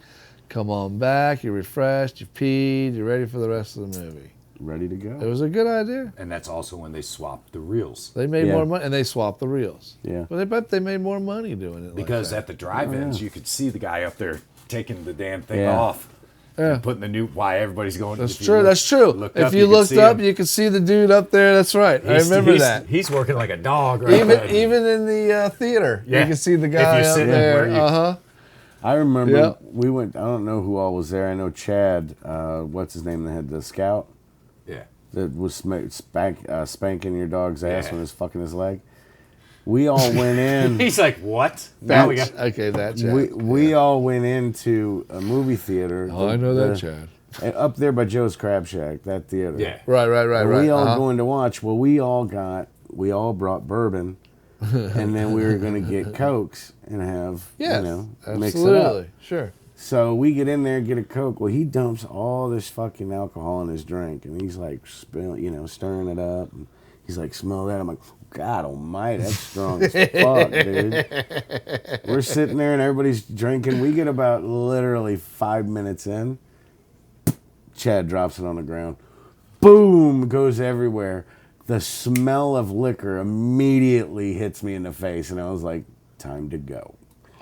Speaker 1: come on back, you're refreshed, you peed, you're ready for the rest of the movie.
Speaker 2: ready to go.
Speaker 1: It was a good idea.
Speaker 4: And that's also when they swapped the reels.
Speaker 1: They made
Speaker 2: Yeah.
Speaker 1: more money, and they swapped the reels.
Speaker 2: Yeah.
Speaker 1: Well, I bet they made more money doing it
Speaker 4: Because
Speaker 1: like
Speaker 4: at the drive-ins,
Speaker 2: Oh, yeah.
Speaker 4: you could see the guy up there taking the damn thing
Speaker 2: Yeah.
Speaker 4: off.
Speaker 1: Yeah.
Speaker 4: And putting the new, why everybody's going.
Speaker 1: That's
Speaker 4: if you
Speaker 1: true.
Speaker 4: look-
Speaker 1: That's true.
Speaker 4: looked
Speaker 1: If
Speaker 4: up,
Speaker 1: you
Speaker 4: could
Speaker 1: looked
Speaker 4: see
Speaker 1: up,
Speaker 4: him.
Speaker 1: you could see the dude up there. That's right. I remember that.
Speaker 4: He's working like a dog right
Speaker 1: Even
Speaker 4: there.
Speaker 1: even in the theater, you
Speaker 4: Yeah.
Speaker 1: can see the
Speaker 4: If
Speaker 1: guy
Speaker 4: you're
Speaker 1: up
Speaker 4: sitting
Speaker 1: there.
Speaker 4: where you-
Speaker 1: Uh-huh.
Speaker 2: I remember
Speaker 1: Yep.
Speaker 2: we went. I don't know who all was there. I know Chad. What's his name? That had the scout
Speaker 4: Yeah.
Speaker 2: that was spanking your dog's ass
Speaker 4: Yeah.
Speaker 2: when he was fucking his leg. We all went in.
Speaker 4: He's like, what? Now we got.
Speaker 1: Okay, that Chad.
Speaker 2: we all went into a movie theater.
Speaker 1: Oh, I know that, Chad.
Speaker 2: Up there by Joe's Crab Shack, that theater.
Speaker 4: Yeah.
Speaker 1: Right.
Speaker 2: And we all
Speaker 1: Uh-huh.
Speaker 2: going to watch. Well, we all brought bourbon, and then we were going to get Cokes and have
Speaker 1: Yes,
Speaker 2: mix it up.
Speaker 1: absolutely. Sure.
Speaker 2: So we get in there, get a Coke. Well, he dumps all this fucking alcohol in his drink, and he's like, stirring it up. And he's like, smell that. I'm like, God almighty, that's strong as fuck, dude. We're sitting there and everybody's drinking. We get about literally 5 minutes in. Chad drops it on the ground. Boom, goes everywhere. The smell of liquor immediately hits me in the face, and I was like, time to go.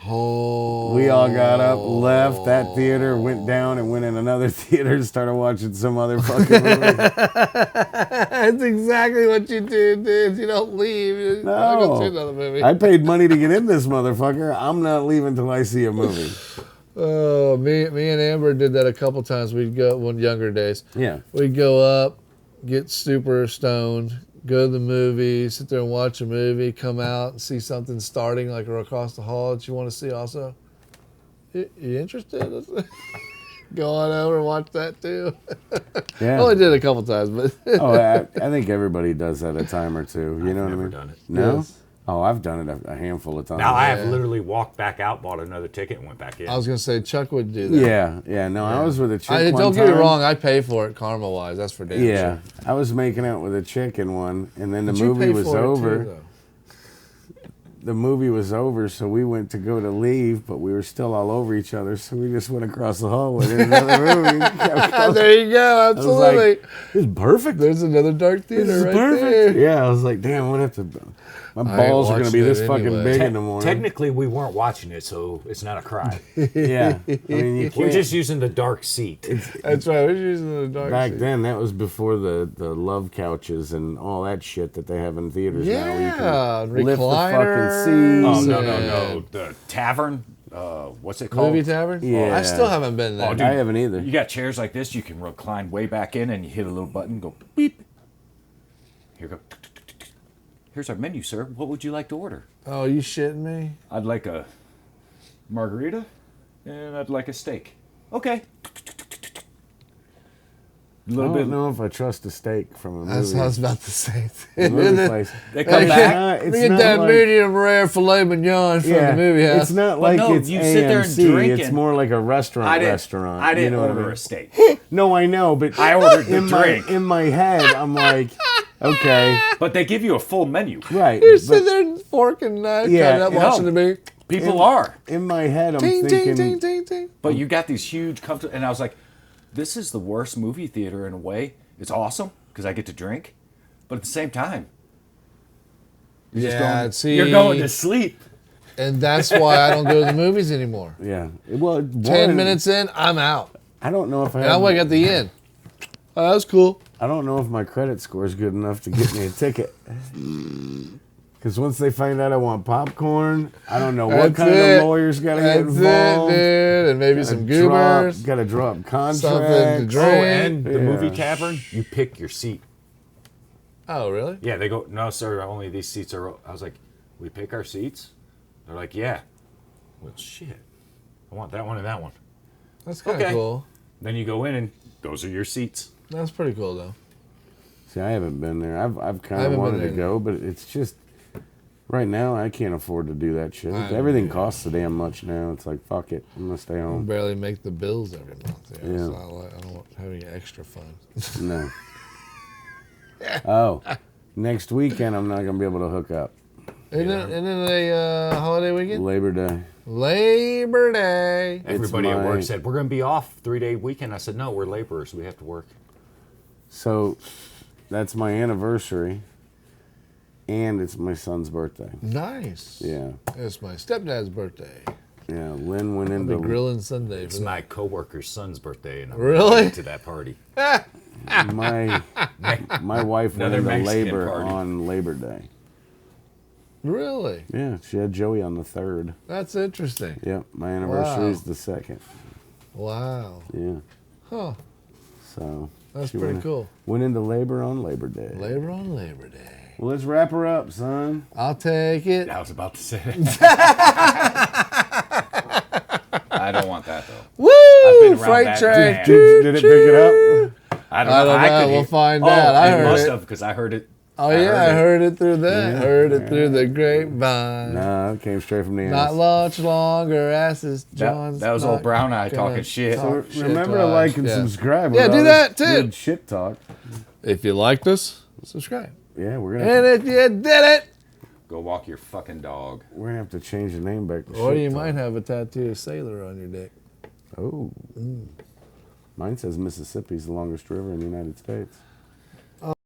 Speaker 1: Oh.
Speaker 2: We all got up, left that theater, went down and went in another theater and started watching some other fucking movie.
Speaker 1: That's exactly what you do, dude. You don't leave. You go see another movie.
Speaker 2: I paid money to get in this motherfucker. I'm not leaving till I see a movie.
Speaker 1: Oh, me and Amber did that a couple times. We'd go when younger days.
Speaker 2: Yeah.
Speaker 1: We'd go up, get super stoned, go to the movie, sit there and watch a movie, come out and see something starting like across the hall that you want to see also. You interested? Go on over and watch that too.
Speaker 2: Yeah.
Speaker 1: I only did it a couple times, but
Speaker 2: Oh, I think everybody does that a time or two. You know what I
Speaker 4: never
Speaker 2: mean?
Speaker 4: done it.
Speaker 2: No?
Speaker 1: Yes.
Speaker 2: Oh, I've done it a handful of times.
Speaker 4: Now I have literally walked back out, bought another ticket, and went back in.
Speaker 1: I was gonna say Chuck would do that.
Speaker 2: Yeah. No, I was with a chick
Speaker 1: I,
Speaker 2: one
Speaker 1: don't get me
Speaker 2: time.
Speaker 1: wrong, I pay for it karma wise. That's for damn
Speaker 2: Yeah.
Speaker 1: sure.
Speaker 2: I was making out with a chick in one, and then the
Speaker 1: But you
Speaker 2: movie
Speaker 1: pay
Speaker 2: was
Speaker 1: for it,
Speaker 2: over.
Speaker 1: too, though.
Speaker 2: The movie was over, so we went to go to leave, but we were still all over each other, so we just went across the hallway to another movie.
Speaker 1: There you go.
Speaker 2: I was
Speaker 1: Absolutely.
Speaker 2: like, this is perfect.
Speaker 1: There's another dark
Speaker 2: This
Speaker 1: theater
Speaker 2: is
Speaker 1: right
Speaker 2: perfect.
Speaker 1: there.
Speaker 2: Yeah, I was like, damn, I'm gonna My
Speaker 1: I ain't
Speaker 2: balls are gonna be
Speaker 1: watching
Speaker 2: this
Speaker 1: it
Speaker 2: fucking
Speaker 1: anyway.
Speaker 2: big in the morning.
Speaker 4: Technically, we weren't watching it, so it's not a cry.
Speaker 2: Yeah, I mean, you
Speaker 4: We're
Speaker 2: can't.
Speaker 4: just using the dark seat.
Speaker 1: That's right. We're using the dark
Speaker 2: Back
Speaker 1: seat.
Speaker 2: then, that was before the love couches and all that shit that they have in theaters now. Where you
Speaker 1: Yeah,
Speaker 2: can lift the fucking
Speaker 1: recliners.
Speaker 2: seats.
Speaker 4: Oh no! The tavern. What's it called?
Speaker 1: Movie tavern?
Speaker 2: Yeah.
Speaker 1: I still haven't been there.
Speaker 3: Oh, dude.
Speaker 2: I haven't either.
Speaker 3: You got chairs like this. You can recline way back in, and you hit a little button. Go beep. Here go. Here's our menu, sir. What would you like to order?
Speaker 1: Oh, you shitting me?
Speaker 3: I'd like a margarita, and I'd like a steak. Okay. A
Speaker 2: I
Speaker 3: little bit.
Speaker 2: don't know if I trust a steak from a
Speaker 1: That's
Speaker 2: movie,
Speaker 1: what I was about to say.
Speaker 2: a movie place.
Speaker 3: They come
Speaker 1: Hey,
Speaker 3: back.
Speaker 2: It's
Speaker 1: We get
Speaker 2: not
Speaker 1: that
Speaker 2: like-
Speaker 1: medium rare filet mignon from
Speaker 2: Yeah,
Speaker 1: the movie house.
Speaker 2: it's not
Speaker 3: But
Speaker 2: like
Speaker 3: no,
Speaker 2: it's
Speaker 3: you
Speaker 2: AMC.
Speaker 3: sit there and drink
Speaker 2: It's
Speaker 3: and-
Speaker 2: more like a restaurant.
Speaker 3: I
Speaker 2: restaurant.
Speaker 3: didn't
Speaker 2: you know what
Speaker 3: order
Speaker 2: I mean?
Speaker 3: a steak.
Speaker 2: No, I know, but
Speaker 3: I ordered the
Speaker 2: in
Speaker 3: drink.
Speaker 2: in my head, I'm like, okay,
Speaker 3: But they give you a full menu.
Speaker 2: right.
Speaker 1: You're
Speaker 2: but
Speaker 1: sitting there fork and knife,
Speaker 2: Yeah,
Speaker 1: cutting up,
Speaker 2: no.
Speaker 1: watching the movie.
Speaker 3: People are.
Speaker 2: in my head, I'm
Speaker 1: Ting,
Speaker 2: thinking,
Speaker 1: ting, ting, ting, ting.
Speaker 3: But you got these huge comfortable, and I was like, this is the worst movie theater in a way. It's awesome because I get to drink, but at the same time, you're just
Speaker 1: Yeah,
Speaker 3: going,
Speaker 1: see,
Speaker 3: you're going to sleep.
Speaker 1: and that's why I don't go to the movies anymore.
Speaker 2: yeah. Well,
Speaker 1: 10 minutes in, I'm out.
Speaker 2: I don't know if I.
Speaker 1: And I
Speaker 2: Have,
Speaker 1: wake at the end. Oh, that was cool.
Speaker 2: I don't know if my credit score is good enough to get me a ticket. Because once they find out I want popcorn, I don't know what
Speaker 1: That's
Speaker 2: kind
Speaker 1: it.
Speaker 2: of lawyers got to get
Speaker 1: That's
Speaker 2: involved.
Speaker 1: it, dude. And maybe some goobers.
Speaker 2: Got to drop contracts.
Speaker 1: Something to drink.
Speaker 4: Oh, and the
Speaker 2: Yeah.
Speaker 4: movie tavern, you pick your seat.
Speaker 1: Oh, really?
Speaker 4: Yeah, they go, no, sir, only these seats are. I was like, we pick our seats? They're like, yeah. Well, shit. I want that one and that one.
Speaker 1: That's kind of
Speaker 4: Okay.
Speaker 1: cool.
Speaker 3: Then you go in, and those are your seats.
Speaker 1: That's pretty cool, though.
Speaker 2: See, I haven't been there. I've
Speaker 1: I
Speaker 2: kind of
Speaker 1: haven't
Speaker 2: wanted
Speaker 1: been
Speaker 2: to
Speaker 1: there.
Speaker 2: go, but it's just right now I can't afford to do that shit.
Speaker 1: I
Speaker 2: Everything
Speaker 1: know.
Speaker 2: costs so damn much now. It's like fuck it, I'm gonna stay
Speaker 1: I
Speaker 2: home.
Speaker 1: barely make the bills every month. Yeah.
Speaker 2: Yeah.
Speaker 1: So I don't have any extra funds.
Speaker 2: No. Oh, next weekend I'm not gonna be able to hook up.
Speaker 1: Isn't it a holiday weekend?
Speaker 2: Labor Day.
Speaker 1: Labor Day.
Speaker 4: Everybody at
Speaker 2: my-
Speaker 4: work said, we're going to be off 3-day weekend. I said, no, we're laborers. We have to work.
Speaker 2: So that's my anniversary, and it's my son's birthday.
Speaker 1: Nice.
Speaker 2: Yeah,
Speaker 1: It's my stepdad's birthday.
Speaker 2: yeah. Lynn went
Speaker 1: I'll be
Speaker 2: into
Speaker 1: grilling Sunday.
Speaker 4: It's
Speaker 1: For
Speaker 4: my coworker's son's birthday, and I'm
Speaker 1: Really?
Speaker 4: invited to that party.
Speaker 2: my wife went
Speaker 3: Another
Speaker 2: into
Speaker 3: Mexican
Speaker 2: labor
Speaker 3: party.
Speaker 2: on Labor Day.
Speaker 1: Really?
Speaker 2: Yeah, she had Joey on the 3rd.
Speaker 1: That's interesting.
Speaker 2: Yep, my anniversary
Speaker 1: Wow.
Speaker 2: is the 2nd.
Speaker 1: Wow.
Speaker 2: Yeah,
Speaker 1: Huh.
Speaker 2: so
Speaker 1: That's
Speaker 2: she
Speaker 1: pretty
Speaker 2: went,
Speaker 1: cool.
Speaker 2: Went into labor on Labor Day.
Speaker 1: Labor on Labor Day.
Speaker 2: Well, let's wrap her up, son.
Speaker 1: I'll take it.
Speaker 3: I was about to say it. I don't want that though.
Speaker 1: Woo!
Speaker 3: been around
Speaker 1: Freight
Speaker 3: that
Speaker 1: train.
Speaker 3: man.
Speaker 2: Did it pick it up?
Speaker 3: I
Speaker 1: I don't know.
Speaker 3: could
Speaker 1: We'll
Speaker 3: hear-
Speaker 1: find
Speaker 3: oh,
Speaker 1: out. I
Speaker 3: it
Speaker 1: heard
Speaker 3: must
Speaker 1: it.
Speaker 3: have because I heard it.
Speaker 1: Oh yeah, I
Speaker 3: it.
Speaker 1: heard it through that.
Speaker 2: Yeah.
Speaker 1: Heard it through the grapevine.
Speaker 2: No, it came straight from the
Speaker 1: Not
Speaker 2: ass.
Speaker 1: much longer, asses
Speaker 3: That,
Speaker 1: John's.
Speaker 3: that was
Speaker 1: not
Speaker 3: old brown eye
Speaker 1: gonna
Speaker 3: talking shit.
Speaker 1: talk shit
Speaker 2: Remember
Speaker 1: to
Speaker 2: to
Speaker 1: us.
Speaker 2: like and
Speaker 1: Yeah.
Speaker 2: subscribe.
Speaker 1: Yeah,
Speaker 2: with
Speaker 1: do
Speaker 2: all
Speaker 1: that,
Speaker 2: this
Speaker 1: too.
Speaker 2: Good shit talk.
Speaker 1: If you liked us, subscribe.
Speaker 2: Yeah, we're gonna
Speaker 1: And if you did it,
Speaker 3: Go walk your fucking dog.
Speaker 2: we're gonna have to change the name back to
Speaker 1: or
Speaker 2: Shit
Speaker 1: you
Speaker 2: Talk.
Speaker 1: might have a tattoo of sailor on your dick.
Speaker 2: Oh. Mine says Mississippi's the longest river in the United States.